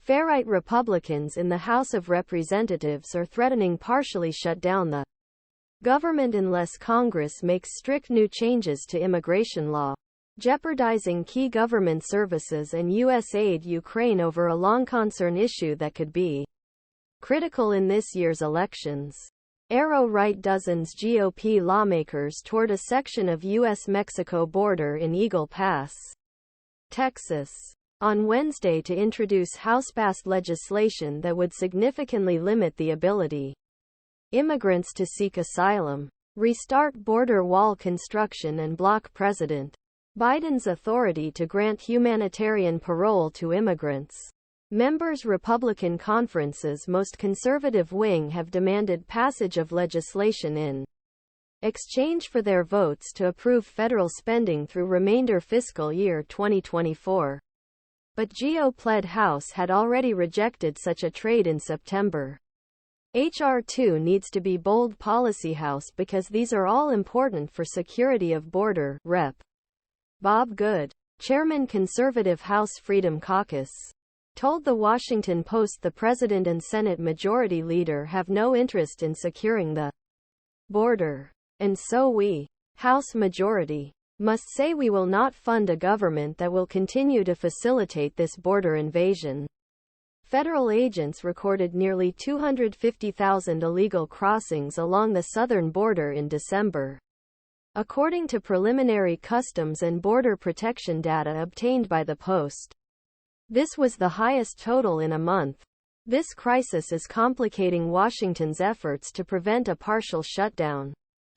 Far-right Republicans in the House of Representatives are threatening partially shut down the government unless Congress makes strict new changes to immigration law, jeopardizing key government services and U.S. aid Ukraine over a long concern issue that could be critical in this year's elections. ArrowRight Dozens GOP lawmakers toured a section of U.S. Mexico border in Eagle Pass, Texas, on Wednesday to introduce House-passed legislation that would significantly limit the ability immigrants to seek asylum, restart border wall construction and block President Biden's authority to grant humanitarian parole to immigrants. Members' Republican conference's most conservative wing have demanded passage of legislation in exchange for their votes to approve federal spending through remainder fiscal year 2024. But GOP-led House had already rejected such a trade in September. H.R. 2 needs to be bold policy House because these are all important for security of border, Rep. Bob Good, chairman conservative House Freedom Caucus, told The Washington Post the president and Senate Majority Leader have no interest in securing the border. And so we, House Majority, must say we will not fund a government that will continue to facilitate this border invasion. Federal agents recorded nearly 250,000 illegal crossings along the southern border in December, according to preliminary Customs and Border Protection data obtained by the Post. This was the highest total in a month. This crisis is complicating Washington's efforts to prevent a partial shutdown.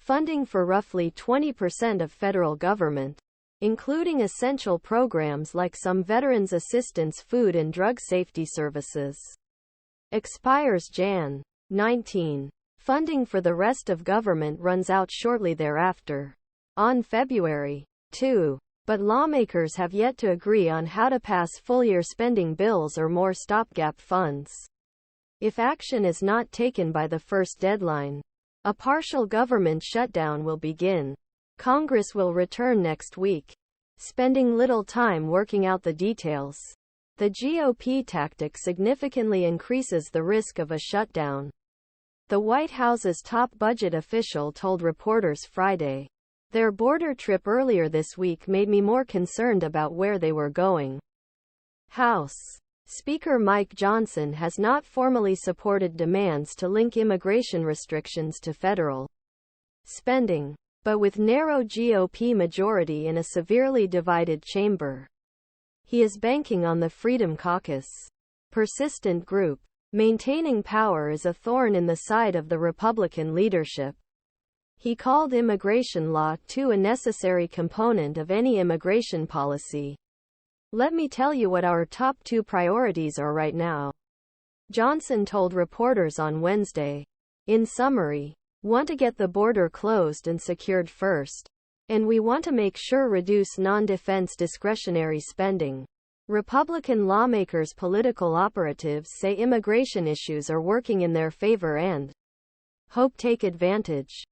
Funding for roughly 20% of federal government, including essential programs like some Veterans Assistance Food and Drug Safety Services, expires Jan. 19. Funding for the rest of government runs out shortly thereafter, on February 2. But lawmakers have yet to agree on how to pass full-year spending bills or more stopgap funds. If action is not taken by the first deadline, a partial government shutdown will begin. Congress will return next week, spending little time working out the details. The GOP tactic significantly increases the risk of a shutdown, the White House's top budget official told reporters Friday. Their border trip earlier this week made me more concerned about where they were going. House Speaker Mike Johnson has not formally supported demands to link immigration restrictions to federal spending, but with narrow GOP majority in a severely divided chamber, he is banking on the Freedom Caucus persistent group. Maintaining power is a thorn in the side of the Republican leadership. He called immigration law a necessary component of any immigration policy. Let me tell you what our top 2 priorities are right now, Johnson told reporters on Wednesday. In summary, want to get the border closed and secured first. And we want to make sure reduce non-defense discretionary spending. Republican lawmakers' political operatives say immigration issues are working in their favor and hope take advantage.